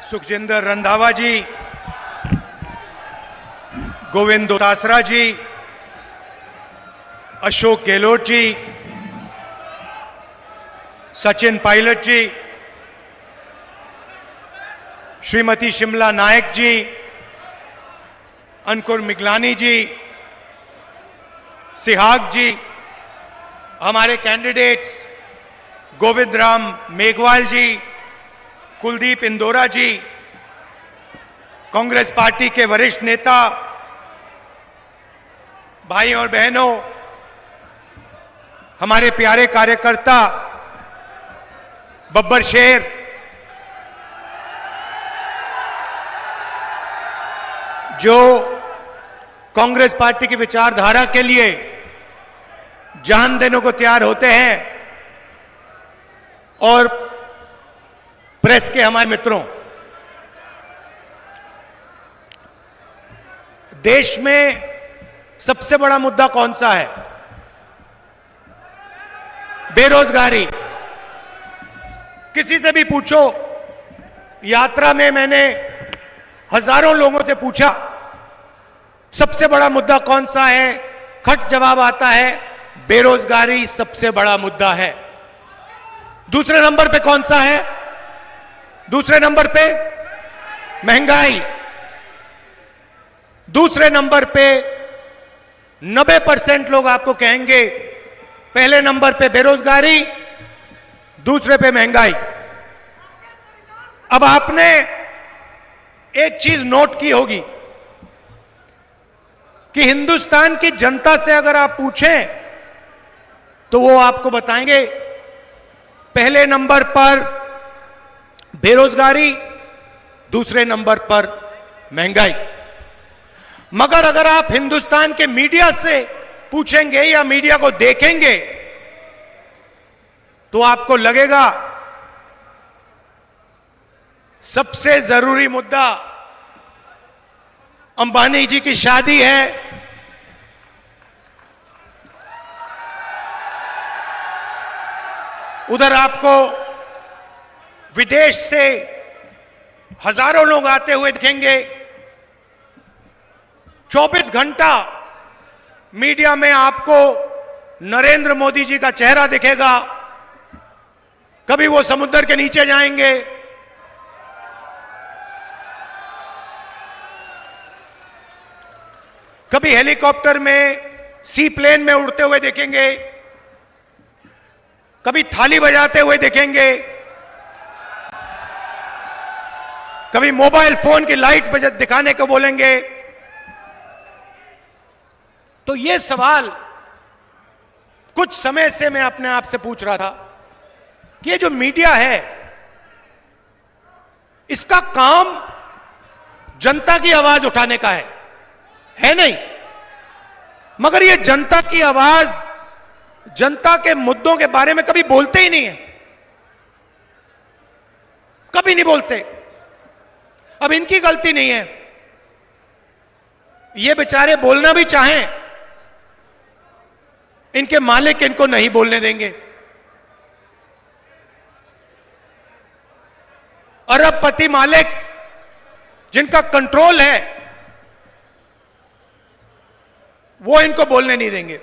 सुखजिंदर रंधावा जी, गोविंद दोतासरा जी, अशोक गहलोत जी, सचिन पायलट जी, श्रीमती शिमला नायक जी, अंकुर मिगलानी जी, सिहाग जी, हमारे कैंडिडेट्स गोविंद राम मेघवाल जी, कुलदीप इंदौरा जी, कांग्रेस पार्टी के वरिष्ठ नेता, भाई और बहनों, हमारे प्यारे कार्यकर्ता, बब्बर शेर, जो कांग्रेस पार्टी की विचारधारा के लिए जान देने को तैयार होते हैं, और प्रेस के हमारे मित्रों, देश में सबसे बड़ा मुद्दा कौन सा है? बेरोजगारी। किसी से भी पूछो, यात्रा में मैंने हजारों लोगों से पूछा सबसे बड़ा मुद्दा कौन सा है, खट जवाब आता है बेरोजगारी सबसे बड़ा मुद्दा है। दूसरे नंबर पे कौन सा है? दूसरे नंबर पे महंगाई। दूसरे नंबर पे 90% लोग आपको कहेंगे पहले नंबर पे बेरोजगारी, दूसरे पे महंगाई। अब आपने एक चीज नोट की होगी कि हिंदुस्तान की जनता से अगर आप पूछें तो वो आपको बताएंगे पहले नंबर पर बेरोजगारी, दूसरे नंबर पर महंगाई। मगर अगर आप हिंदुस्तान के मीडिया से पूछेंगे या मीडिया को देखेंगे तो आपको लगेगा सबसे जरूरी मुद्दा अंबानी जी की शादी है, उधर आपको विदेश से हजारों लोग आते हुए दिखेंगे। 24 घंटा मीडिया में आपको नरेंद्र मोदी जी का चेहरा दिखेगा। कभी वो समुद्र के नीचे जाएंगे, कभी हेलीकॉप्टर में, सी प्लेन में उड़ते हुए देखेंगे, कभी थाली बजाते हुए देखेंगे, कभी मोबाइल फोन की लाइट बजा दिखाने को बोलेंगे। तो ये सवाल कुछ समय से मैं अपने आप से पूछ रहा था कि ये जो मीडिया है इसका काम जनता की आवाज उठाने का है नहीं? मगर ये जनता की आवाज, जनता के मुद्दों के बारे में कभी बोलते ही नहीं है, कभी नहीं बोलते। अब इनकी गलती नहीं है, ये बेचारे बोलना भी चाहें, इनके मालिक इनको नहीं बोलने देंगे। अरबपति मालिक जिनका कंट्रोल है वो इनको बोलने नहीं देंगे।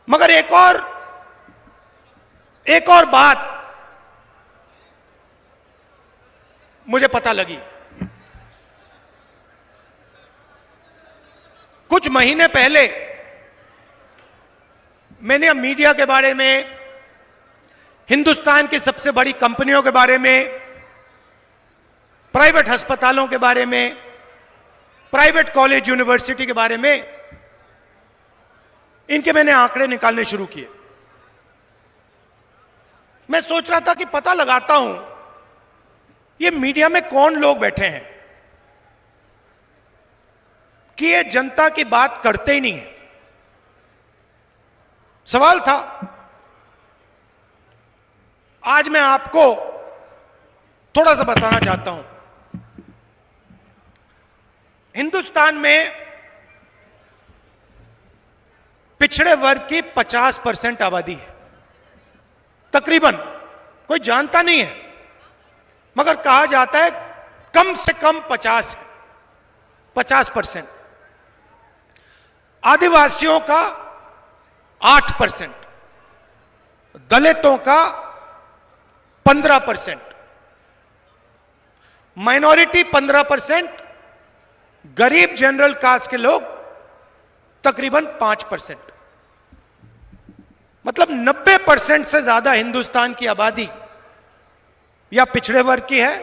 मगर एक और बात मुझे पता लगी। कुछ महीने पहले मैंने मीडिया के बारे में, हिंदुस्तान की सबसे बड़ी कंपनियों के बारे में, प्राइवेट अस्पतालों के बारे में, प्राइवेट कॉलेज यूनिवर्सिटी के बारे में, इनके मैंने आंकड़े निकालने शुरू किए। मैं सोच रहा था कि पता लगाता हूं ये मीडिया में कौन लोग बैठे हैं कि ये जनता की बात करते ही नहीं है। सवाल था, आज मैं आपको थोड़ा सा बताना चाहता हूं। हिंदुस्तान में पिछड़े वर्ग की 50% आबादी है तकरीबन, कोई जानता नहीं है। मगर कहा जाता है कम से कम 50%। आदिवासियों का 8%, दलितों का 15%, माइनॉरिटी 15%, गरीब जनरल कास्ट के लोग तकरीबन 5%। मतलब 90% से ज्यादा हिंदुस्तान की आबादी या पिछड़े वर्ग की है,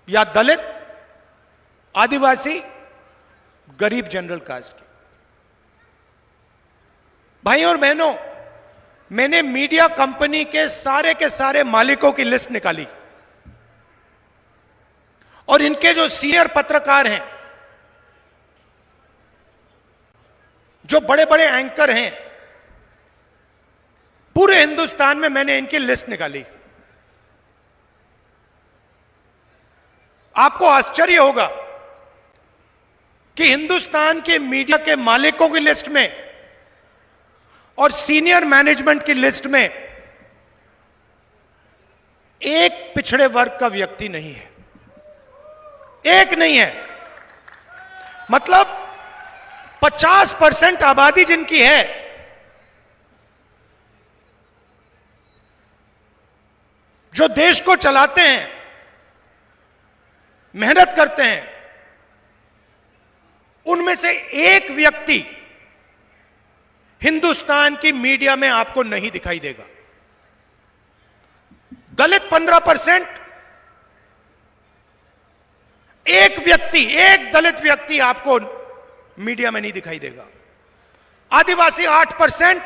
या दलित, आदिवासी, गरीब जनरल कास्ट की। भाइयों और बहनों, मैंने मीडिया कंपनी के सारे मालिकों की लिस्ट निकाली और इनके जो सीनियर पत्रकार हैं, जो बड़े बड़े एंकर हैं, पूरे हिंदुस्तान में मैंने इनकी लिस्ट निकाली। आपको आश्चर्य होगा कि हिंदुस्तान के मीडिया के मालिकों की लिस्ट में और सीनियर मैनेजमेंट की लिस्ट में एक पिछड़े वर्ग का व्यक्ति नहीं है, एक नहीं है। मतलब 50% आबादी जिनकी है, जो देश को चलाते हैं, मेहनत करते हैं, उनमें से एक व्यक्ति हिंदुस्तान की मीडिया में आपको नहीं दिखाई देगा। दलित 15%, एक दलित व्यक्ति आपको मीडिया में नहीं दिखाई देगा। आदिवासी 8%,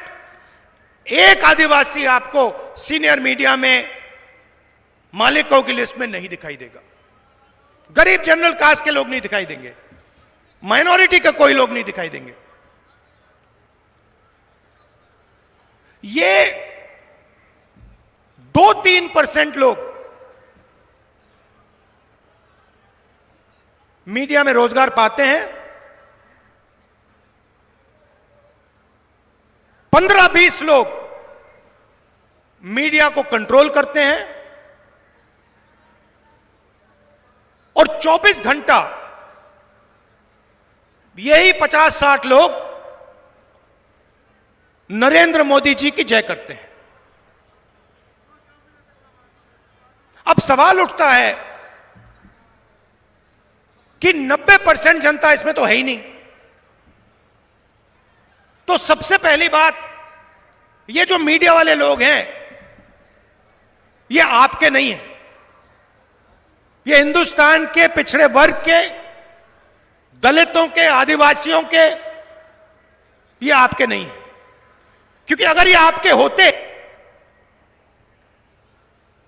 एक आदिवासी आपको सीनियर मीडिया में मालिकों की लिस्ट में नहीं दिखाई देगा। गरीब जनरल कास्ट के लोग नहीं दिखाई देंगे, माइनॉरिटी का कोई लोग नहीं दिखाई देंगे। ये 2-3% लोग मीडिया में रोजगार पाते हैं, 15-20 लोग मीडिया को कंट्रोल करते हैं और 24 घंटा यही 50-60 लोग नरेंद्र मोदी जी की जय करते हैं। अब सवाल उठता है कि 90% जनता इसमें तो है ही नहीं। तो सबसे पहली बात, ये जो मीडिया वाले लोग हैं, ये आपके नहीं हैं, ये हिंदुस्तान के पिछड़े वर्ग के, दलितों के, आदिवासियों के, ये आपके नहीं है। क्योंकि अगर ये आपके होते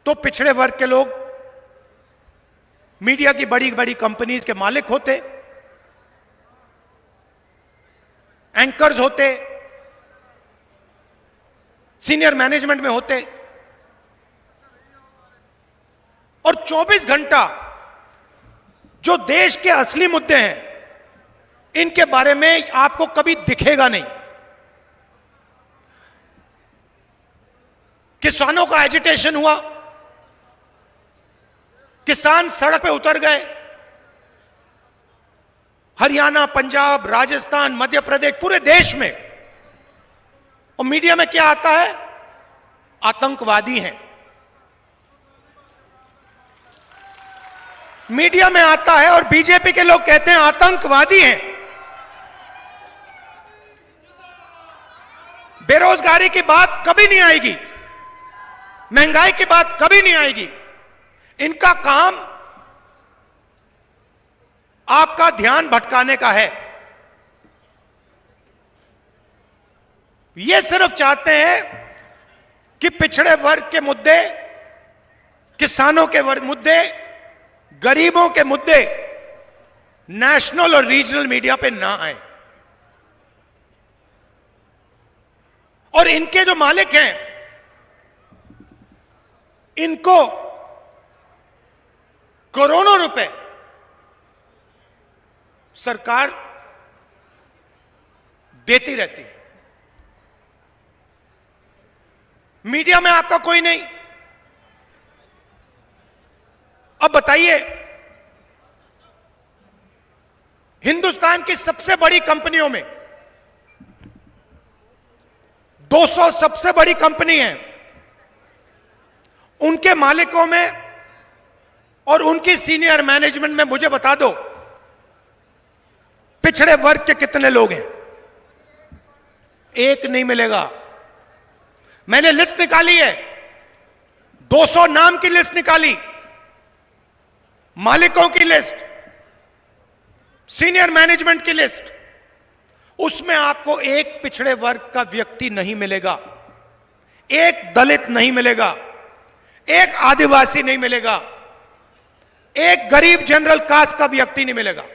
तो पिछड़े वर्ग के लोग मीडिया की बड़ी बड़ी कंपनीज के मालिक होते, एंकर्स होते, सीनियर मैनेजमेंट में होते, और 24 घंटा जो देश के असली मुद्दे हैं, इनके बारे में आपको कभी दिखेगा नहीं। किसानों का एजिटेशन हुआ, किसान सड़क पे उतर गए, हरियाणा, पंजाब, राजस्थान, मध्य प्रदेश, पूरे देश में, और मीडिया में क्या आता है? आतंकवादी हैं। मीडिया में आता है और बीजेपी के लोग कहते हैं आतंकवादी हैं। बेरोजगारी की बात कभी नहीं आएगी, महंगाई की बात कभी नहीं आएगी। इनका काम आपका ध्यान भटकाने का है। ये सिर्फ चाहते हैं कि पिछड़े वर्ग के मुद्दे, किसानों के मुद्दे, गरीबों के मुद्दे नेशनल और रीजनल मीडिया पे ना आए। और इनके जो मालिक हैं, इनको करोड़ों रुपए सरकार देती रहती है। मीडिया में आपका कोई नहीं, बताइए, हिंदुस्तान की सबसे बड़ी कंपनियों में 200 सबसे बड़ी कंपनी है, उनके मालिकों में और उनकी सीनियर मैनेजमेंट में मुझे बता दो पिछड़े वर्ग के कितने लोग हैं? एक नहीं मिलेगा। मैंने लिस्ट निकाली है, 200 नाम की लिस्ट निकाली, मालिकों की लिस्ट, सीनियर मैनेजमेंट की लिस्ट, उसमें आपको एक पिछड़े वर्ग का व्यक्ति नहीं मिलेगा, एक दलित नहीं मिलेगा, एक आदिवासी नहीं मिलेगा, एक गरीब जनरल कास्ट का व्यक्ति नहीं मिलेगा।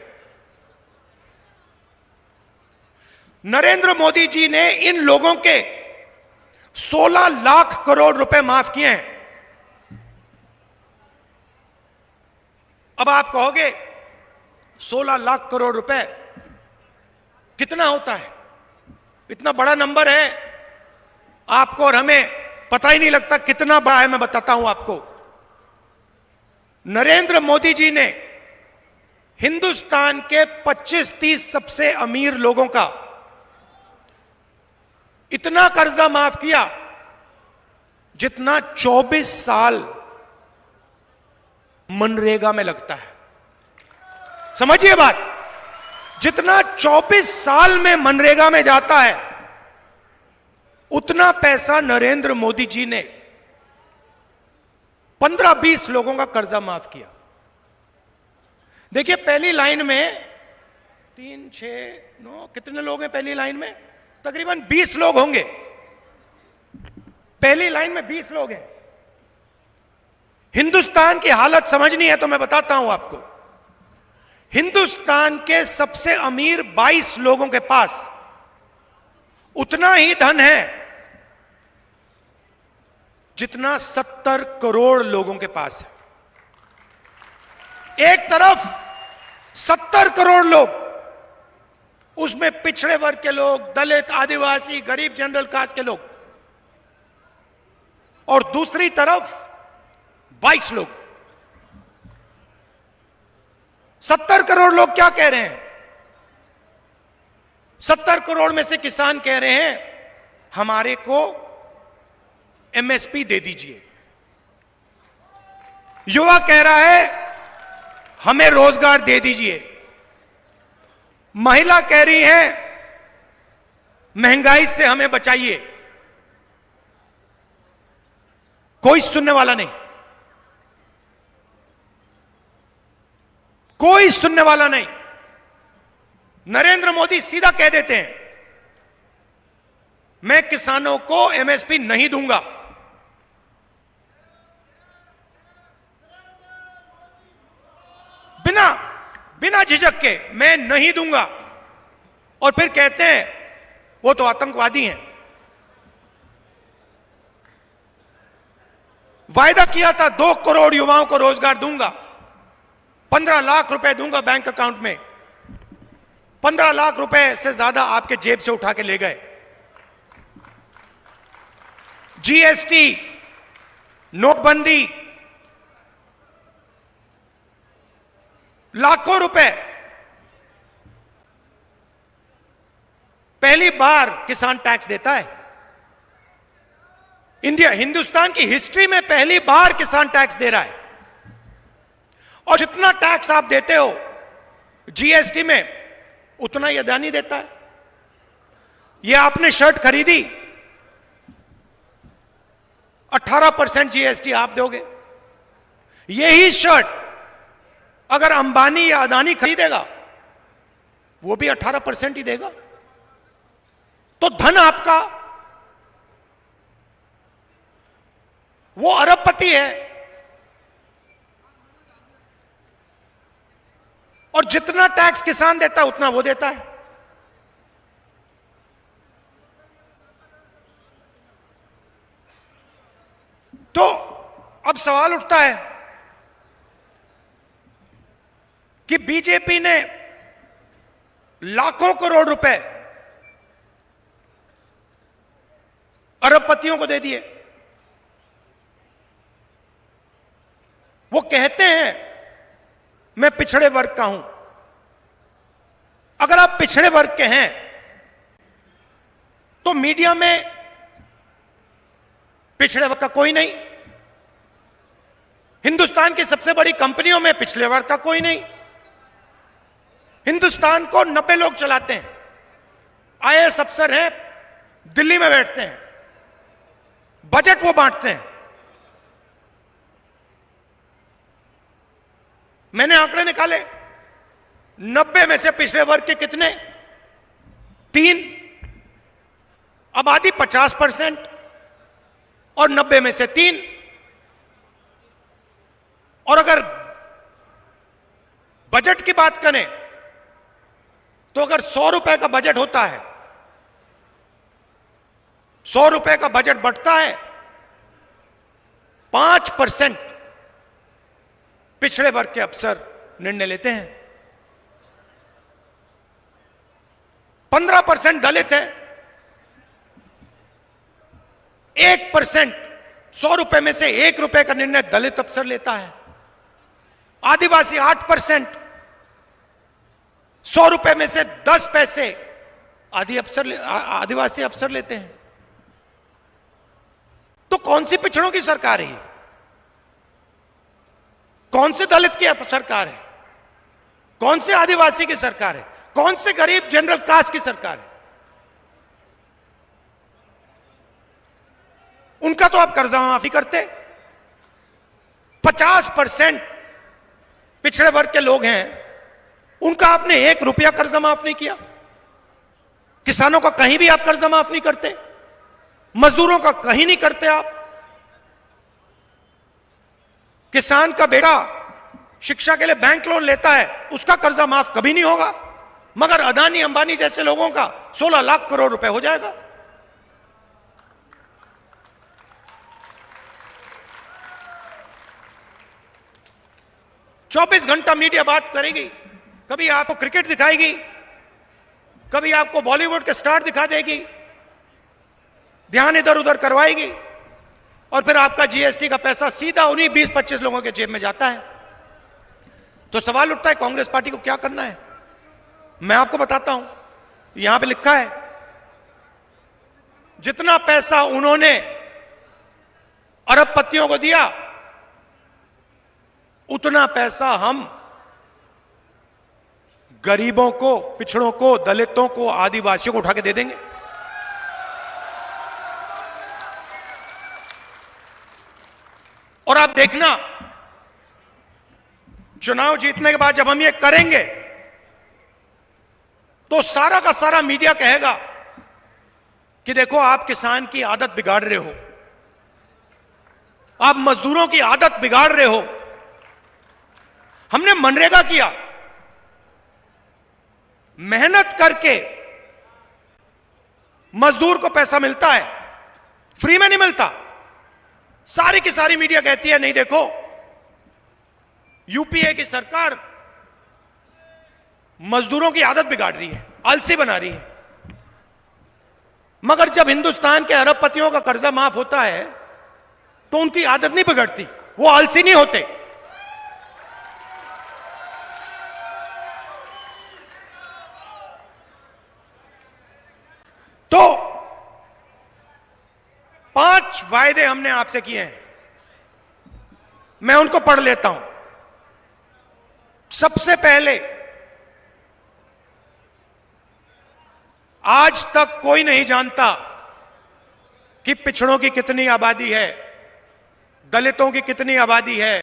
नरेंद्र मोदी जी ने इन लोगों के 16 लाख करोड़ रुपए माफ किए हैं। अब आप कहोगे 16 लाख करोड़ रुपए कितना होता है? इतना बड़ा नंबर है, आपको और हमें पता ही नहीं लगता कितना बड़ा है। मैं बताता हूं आपको। नरेंद्र मोदी जी ने हिंदुस्तान के 25-30 सबसे अमीर लोगों का इतना कर्जा माफ किया जितना 24 साल मनरेगा में लगता है। समझिए बात, जितना 24 साल में मनरेगा में जाता है, उतना पैसा नरेंद्र मोदी जी ने 15-20 लोगों का कर्जा माफ किया। देखिए, पहली लाइन में 3, 6, 9 कितने लोग हैं पहली लाइन में? तकरीबन 20 लोग होंगे। पहली लाइन में 20 लोग हैं। हिंदुस्तान की हालत समझनी है तो मैं बताता हूं आपको। हिंदुस्तान के सबसे अमीर 22 लोगों के पास उतना ही धन है जितना 70 करोड़ लोगों के पास है। एक तरफ 70 करोड़ लोग, उसमें पिछड़े वर्ग के लोग, दलित, आदिवासी, गरीब, जनरल कास्ट के लोग, और दूसरी तरफ 22 लोग। 70 करोड़ लोग क्या कह रहे हैं? 70 करोड़ में से किसान कह रहे हैं हमारे को एमएसपी दे दीजिए। युवा कह रहा है हमें रोजगार दे दीजिए। महिला कह रही है महंगाई से हमें बचाइए। कोई सुनने वाला नहीं, कोई सुनने वाला नहीं। नरेंद्र मोदी सीधा कह देते हैं मैं किसानों को एमएसपी नहीं दूंगा। बिना झिझक के मैं नहीं दूंगा, और फिर कहते हैं वो तो आतंकवादी हैं। वायदा किया था 2 करोड़ युवाओं को रोजगार दूंगा, 15 लाख रुपए दूंगा बैंक अकाउंट में। 15 लाख रुपए से ज्यादा आपके जेब से उठा के ले गए। जीएसटी, नोटबंदी, लाखों रुपए। पहली बार किसान टैक्स देता है। हिंदुस्तान की हिस्ट्री में पहली बार किसान टैक्स दे रहा है। और जितना टैक्स आप देते हो जीएसटी में, उतना ही अदानी देता है। यह आपने शर्ट खरीदी, 18% जीएसटी आप दोगे। यही शर्ट अगर अंबानी या अदानी खरीदेगा, वो भी 18% ही देगा। तो धन आपका, वो अरबपति है। और जितना टैक्स किसान देता है उतना वो देता है। तो अब सवाल उठता है कि बीजेपी ने लाखों करोड़ रुपए अरबपतियों को दे दिए। वो कहते हैं मैं पिछड़े वर्ग का हूं। अगर आप पिछड़े वर्ग के हैं तो मीडिया में पिछड़े वर्ग का कोई नहीं, हिंदुस्तान की सबसे बड़ी कंपनियों में पिछड़े वर्ग का कोई नहीं। हिंदुस्तान को 90 लोग चलाते हैं, आईएएस अफसर हैं, दिल्ली में बैठते हैं, बजट वो बांटते हैं। मैंने आंकड़े निकाले, 90 में से पिछड़े वर्ग के कितने? 3। आबादी 50% और 90 में से 3। और अगर बजट की बात करें तो अगर 100 रुपए का बजट होता है, 100 रुपए का बजट बढ़ता है, 5% पिछड़े वर्ग के अफसर निर्णय लेते हैं, 15% दलित है, 1% 100 रुपए में से 1 रुपए का निर्णय दलित अफसर लेता है, आदिवासी 8%, 100 रुपए में से 10 पैसे आदिवासी अफसर लेते हैं। तो कौन सी पिछड़ों की सरकार है? कौन से दलित की सरकार है? कौन से आदिवासी की सरकार है? कौन से गरीब जनरल कास्ट की सरकार है? उनका तो आप कर्जा माफी करते। 50% पिछड़े वर्ग के लोग हैं, उनका आपने 1 रुपया कर्जा माफ नहीं किया। किसानों का कहीं भी आप कर्जा माफ नहीं करते, मजदूरों का कहीं नहीं करते आप। किसान का बेटा शिक्षा के लिए बैंक लोन लेता है, उसका कर्जा माफ कभी नहीं होगा, मगर अदानी अंबानी जैसे लोगों का 16 लाख करोड़ रुपए हो जाएगा। चौबीस घंटा मीडिया बात करेगी, कभी आपको क्रिकेट दिखाएगी, कभी आपको बॉलीवुड के स्टार दिखा देगी, ध्यान इधर उधर करवाएगी, और फिर आपका जीएसटी का पैसा सीधा उन्हीं 20-25 लोगों के जेब में जाता है। तो सवाल उठता है कांग्रेस पार्टी को क्या करना है? मैं आपको बताता हूं, यहां पे लिखा है, जितना पैसा उन्होंने अरबपतियों को दिया, उतना पैसा हम गरीबों को, पिछड़ों को, दलितों को, आदिवासियों को उठा के दे देंगे। और आप देखना, चुनाव जीतने के बाद जब हम ये करेंगे तो सारा का सारा मीडिया कहेगा कि देखो आप किसान की आदत बिगाड़ रहे हो, आप मजदूरों की आदत बिगाड़ रहे हो। हमने मनरेगा किया, मेहनत करके मजदूर को पैसा मिलता है, फ्री में नहीं मिलता। सारी की सारी मीडिया कहती है नहीं देखो, यूपीए की सरकार मजदूरों की आदत बिगाड़ रही है, आलसी बना रही है। मगर जब हिंदुस्तान के अरबपतियों का कर्जा माफ होता है तो उनकी आदत नहीं बिगड़ती, वो आलसी नहीं होते। तो 5 वायदे हमने आपसे किए हैं, मैं उनको पढ़ लेता हूं। सबसे पहले, आज तक कोई नहीं जानता कि पिछड़ों की कितनी आबादी है, दलितों की कितनी आबादी है,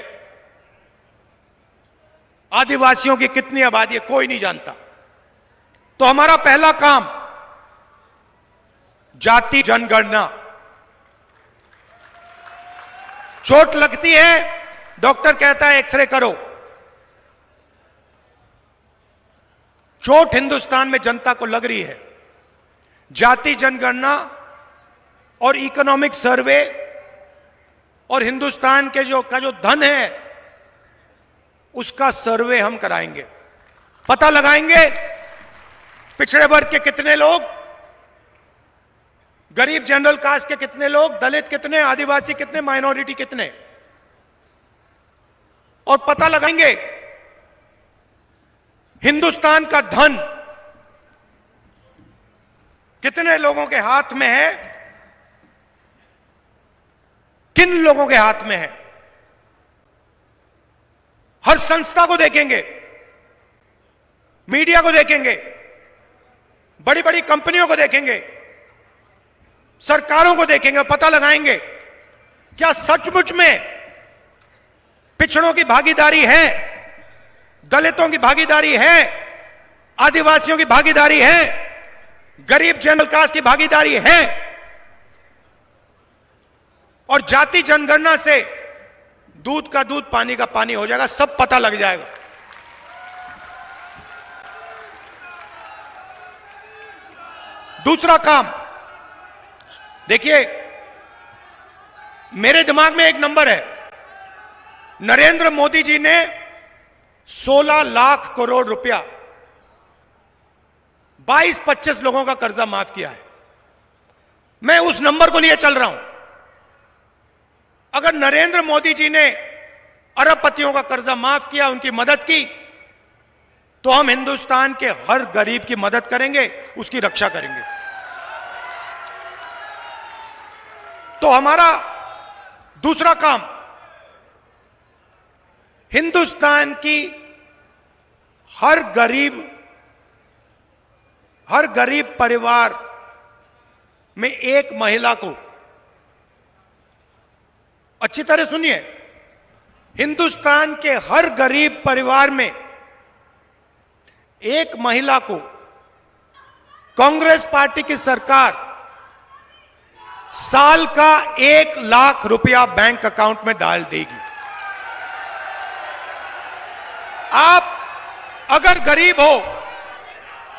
आदिवासियों की कितनी आबादी है, कोई नहीं जानता। तो हमारा पहला काम, जाति जनगणना। चोट लगती है, डॉक्टर कहता है एक्सरे करो। चोट हिंदुस्तान में जनता को लग रही है। जाति जनगणना और इकोनॉमिक सर्वे और हिंदुस्तान के जो धन है उसका सर्वे हम कराएंगे। पता लगाएंगे पिछड़े वर्ग के कितने लोग, गरीब जनरल कास्ट के कितने लोग, दलित कितने, आदिवासी कितने, माइनॉरिटी कितने, और पता लगाएंगे हिंदुस्तान का धन कितने लोगों के हाथ में है, किन लोगों के हाथ में है? हर संस्था को देखेंगे, मीडिया को देखेंगे, बड़ी बड़ी कंपनियों को देखेंगे, सरकारों को देखेंगे, पता लगाएंगे क्या सचमुच में पिछड़ों की भागीदारी है, दलितों की भागीदारी है, आदिवासियों की भागीदारी है, गरीब जनरल कास्ट की भागीदारी है। और जाति जनगणना से दूध का दूध पानी का पानी हो जाएगा, सब पता लग जाएगा। दूसरा काम देखिए, मेरे दिमाग में एक नंबर है। नरेंद्र मोदी जी ने 16 लाख करोड़ रुपया 22-25 लोगों का कर्जा माफ किया है। मैं उस नंबर को लिए चल रहा हूं। अगर नरेंद्र मोदी जी ने अरबपतियों का कर्जा माफ किया, उनकी मदद की, तो हम हिंदुस्तान के हर गरीब की मदद करेंगे, उसकी रक्षा करेंगे। तो हमारा दूसरा काम हिंदुस्तान की हर गरीब परिवार में एक महिला को, अच्छी तरह सुनिए, हिंदुस्तान के हर गरीब परिवार में एक महिला को कांग्रेस पार्टी की सरकार साल का 1 लाख रुपया बैंक अकाउंट में डाल देगी। आप अगर गरीब हो,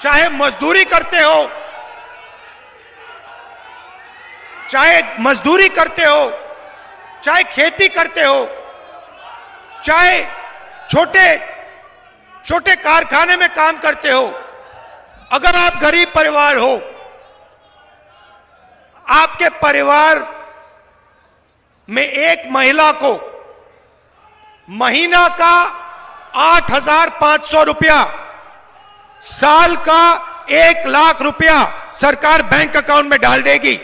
चाहे मजदूरी करते हो, चाहे खेती करते हो, चाहे छोटे कारखाने में काम करते हो, अगर आप गरीब परिवार हो, आपके परिवार में एक महिला को महीना का 8,500 रुपया, साल का 1 लाख रुपया सरकार बैंक अकाउंट में डाल देगी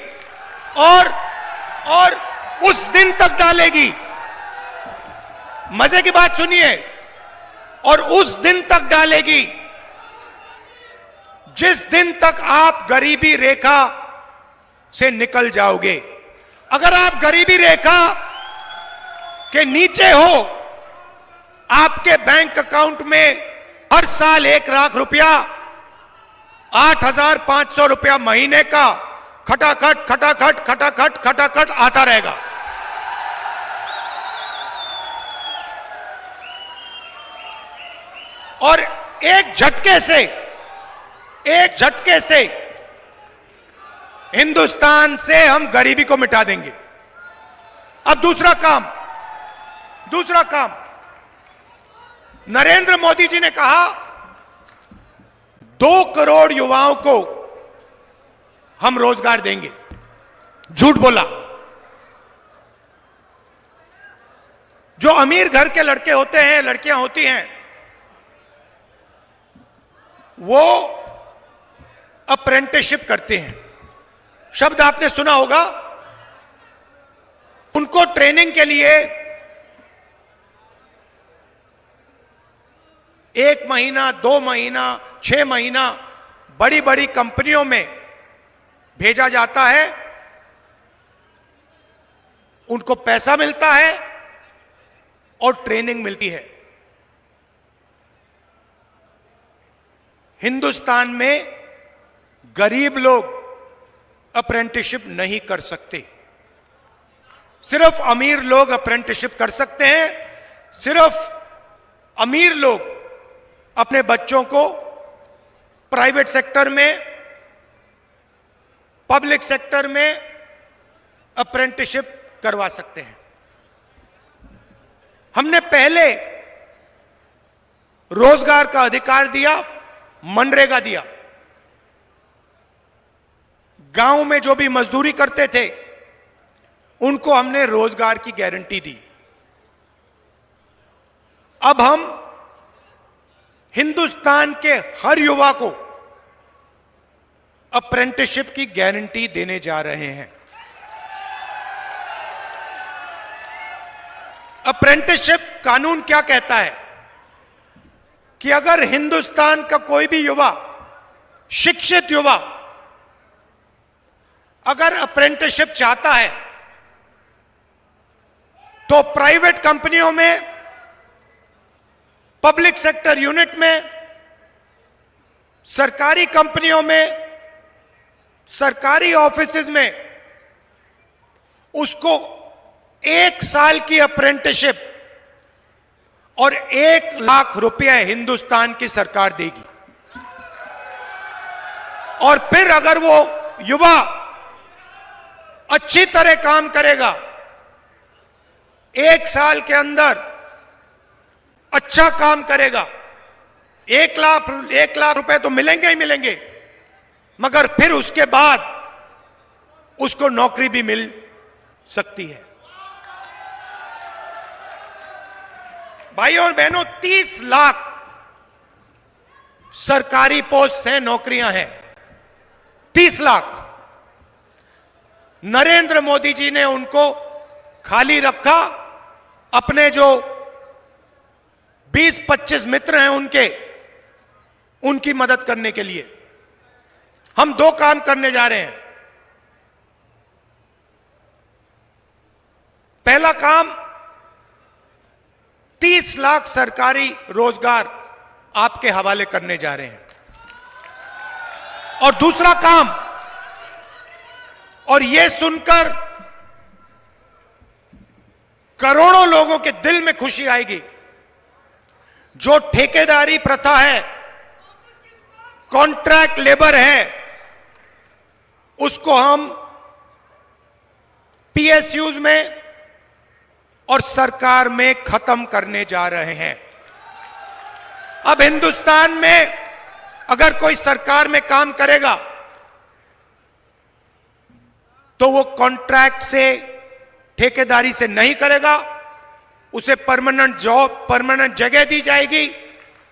और उस दिन तक डालेगी। मजे की बात सुनिए, और उस दिन तक डालेगी जिस दिन तक आप गरीबी रेखा से निकल जाओगे। अगर आप गरीबी रेखा के नीचे हो, आपके बैंक अकाउंट में हर साल 1 लाख रुपया, 8,500 रुपया महीने का खटाखट आता रहेगा। और एक झटके से हिंदुस्तान से हम गरीबी को मिटा देंगे। अब दूसरा काम नरेंद्र मोदी जी ने कहा 2 करोड़ युवाओं को हम रोजगार देंगे। झूठ बोला। जो अमीर घर के लड़के होते हैं, लड़कियां होती हैं, वो अप्रेंटिसशिप करते हैं। शब्द आपने सुना होगा। उनको ट्रेनिंग के लिए 1 महीना, 2 महीना, 6 महीना बड़ी बड़ी कंपनियों में भेजा जाता है। उनको पैसा मिलता है और ट्रेनिंग मिलती है। हिंदुस्तान में गरीब लोग अप्रेंटिसशिप नहीं कर सकते। सिर्फ अमीर लोग अप्रेंटिसशिप कर सकते हैं। सिर्फ अमीर लोग अपने बच्चों को प्राइवेट सेक्टर में, पब्लिक सेक्टर में अप्रेंटिसशिप करवा सकते हैं। हमने पहले रोजगार का अधिकार दिया, मनरेगा दिया। गांव में जो भी मजदूरी करते थे उनको हमने रोजगार की गारंटी दी। अब हम हिंदुस्तान के हर युवा को अप्रेंटिसशिप की गारंटी देने जा रहे हैं। अप्रेंटिसशिप कानून क्या कहता है कि अगर हिंदुस्तान का कोई भी युवा, शिक्षित युवा, अगर अप्रेंटिसशिप चाहता है तो प्राइवेट कंपनियों में, पब्लिक सेक्टर यूनिट में, सरकारी कंपनियों में, सरकारी ऑफिसेज में उसको 1 साल की अप्रेंटिसशिप और 1 लाख रुपए हिंदुस्तान की सरकार देगी। और फिर अगर वो युवा अच्छी तरह काम करेगा, 1 साल के अंदर अच्छा काम करेगा, 1 लाख रुपए तो मिलेंगे ही मिलेंगे, मगर फिर उसके बाद उसको नौकरी भी मिल सकती है। भाइयों और बहनों, 30 लाख सरकारी पोस्ट हैं, नौकरियां हैं, 30 लाख। नरेंद्र मोदी जी ने उनको खाली रखा, अपने जो 20-25 मित्र हैं उनकी मदद करने के लिए। हम 2 काम करने जा रहे हैं। पहला काम, 30 लाख सरकारी रोजगार आपके हवाले करने जा रहे हैं। और दूसरा काम, और यह सुनकर करोड़ों लोगों के दिल में खुशी आएगी, जो ठेकेदारी प्रथा है, कॉन्ट्रैक्ट लेबर है, उसको हम पीएसयूज में और सरकार में खत्म करने जा रहे हैं। अब हिंदुस्तान में अगर कोई सरकार में काम करेगा तो वो कॉन्ट्रैक्ट से, ठेकेदारी से नहीं करेगा, उसे परमानेंट जॉब, परमानेंट जगह दी जाएगी,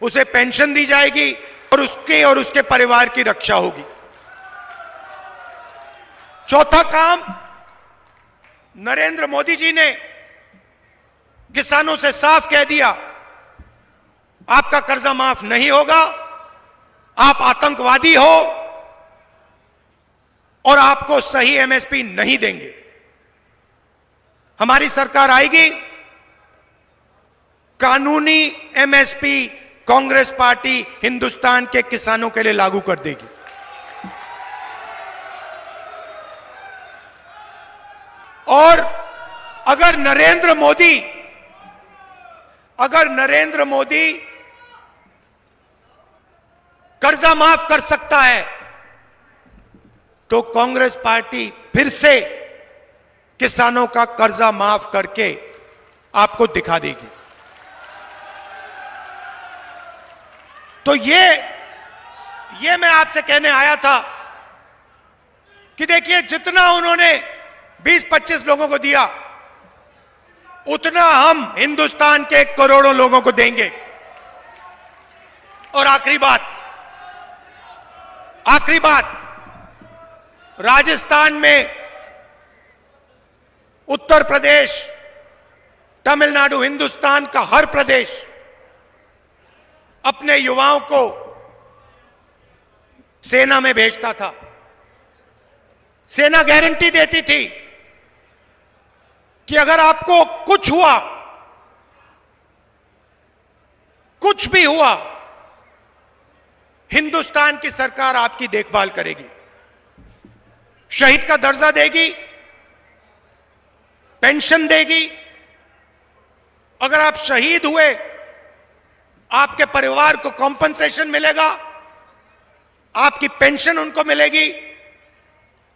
उसे पेंशन दी जाएगी और उसके और उसके परिवार की रक्षा होगी। चौथा काम, नरेंद्र मोदी जी ने किसानों से साफ कह दिया, आपका कर्जा माफ नहीं होगा, आप आतंकवादी हो और आपको सही एमएसपी नहीं देंगे। हमारी सरकार आएगी, कानूनी एमएसपी कांग्रेस पार्टी हिंदुस्तान के किसानों के लिए लागू कर देगी। और अगर नरेंद्र मोदी कर्जा माफ कर सकता है तो कांग्रेस पार्टी फिर से किसानों का कर्जा माफ करके आपको दिखा देगी। तो ये मैं आपसे कहने आया था कि देखिए, जितना उन्होंने 20-25 लोगों को दिया, उतना हम हिंदुस्तान के करोड़ों लोगों को देंगे। और आखिरी बात, राजस्थान में, उत्तर प्रदेश, तमिलनाडु, हिंदुस्तान का हर प्रदेश अपने युवाओं को सेना में भेजता था। सेना गारंटी देती थी कि अगर आपको कुछ हुआ, कुछ भी हुआ, हिंदुस्तान की सरकार आपकी देखभाल करेगी, शहीद का दर्जा देगी, पेंशन देगी। अगर आप शहीद हुए, आपके परिवार को कॉम्पनसेशन मिलेगा, आपकी पेंशन उनको मिलेगी,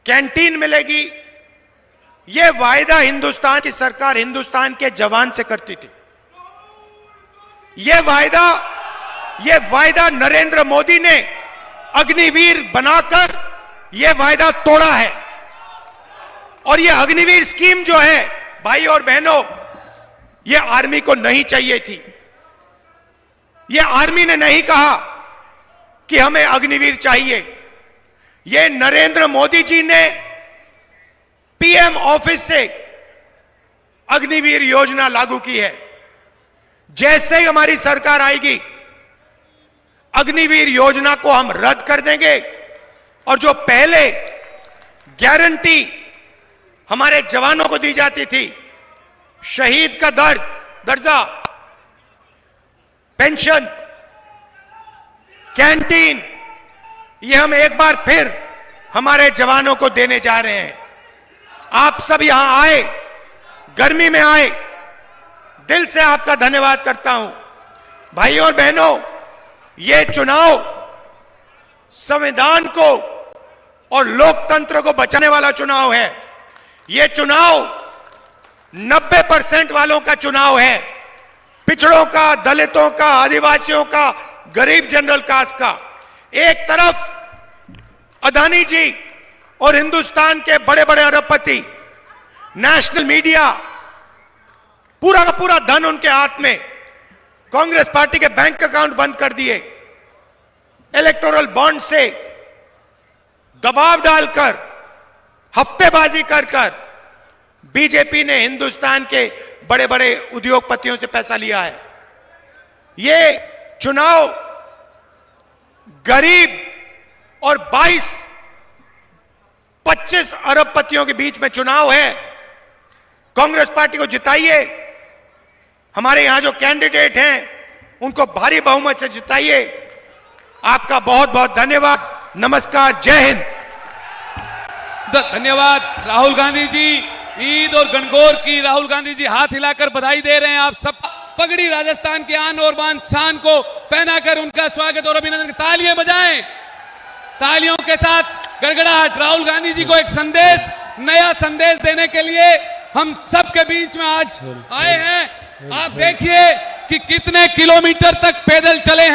कैंटीन मिलेगी। यह वायदा हिंदुस्तान की सरकार हिंदुस्तान के जवान से करती थी। यह वायदा नरेंद्र मोदी ने अग्निवीर बनाकर यह वायदा तोड़ा है। और यह अग्निवीर स्कीम जो है, भाई और बहनों, यह आर्मी को नहीं चाहिए थी। ये आर्मी ने नहीं कहा कि हमें अग्निवीर चाहिए, ये नरेंद्र मोदी जी ने पीएम ऑफिस से अग्निवीर योजना लागू की है। जैसे ही हमारी सरकार आएगी, अग्निवीर योजना को हम रद्द कर देंगे और जो पहले गारंटी हमारे जवानों को दी जाती थी, शहीद का दर्जा, पेंशन, कैंटीन, ये हम एक बार फिर हमारे जवानों को देने जा रहे हैं। आप सब यहां आए, गर्मी में आए, दिल से आपका धन्यवाद करता हूं। भाइयों और बहनों, ये चुनाव संविधान को और लोकतंत्र को बचाने वाला चुनाव है। ये चुनाव 90% वालों का चुनाव है, पिछड़ों का, दलितों का, आदिवासियों का, गरीब जनरल कास्ट का। एक तरफ अदानी जी और हिंदुस्तान के बड़े बड़े अरबपति, नेशनल मीडिया, पूरा का पूरा धन उनके हाथ में, कांग्रेस पार्टी के बैंक अकाउंट बंद कर दिए, इलेक्टोरल बॉन्ड से दबाव डालकर, हफ्तेबाजी कर बीजेपी ने हिंदुस्तान के बड़े बड़े उद्योगपतियों से पैसा लिया है। ये चुनाव गरीब और 22-25 अरबपतियों के बीच में चुनाव है। कांग्रेस पार्टी को जिताइए, हमारे यहां जो कैंडिडेट हैं उनको भारी बहुमत से जिताइए। आपका बहुत बहुत धन्यवाद। नमस्कार, जय हिंद। धन्यवाद राहुल गांधी जी। ईद और गणगौर की राहुल गांधी जी हाथ हिलाकर बधाई दे रहे हैं। आप सब पगड़ी राजस्थान के आन और बान शान को पहनाकर उनका स्वागत और अभिनंदन, तालियां बजाएं। तालियों के साथ गड़गड़ाहट। राहुल गांधी जी को एक संदेश, नया संदेश देने के लिए हम सबके बीच में आज आए हैं। आप देखिए कि कितने किलोमीटर तक पैदल चले हैं।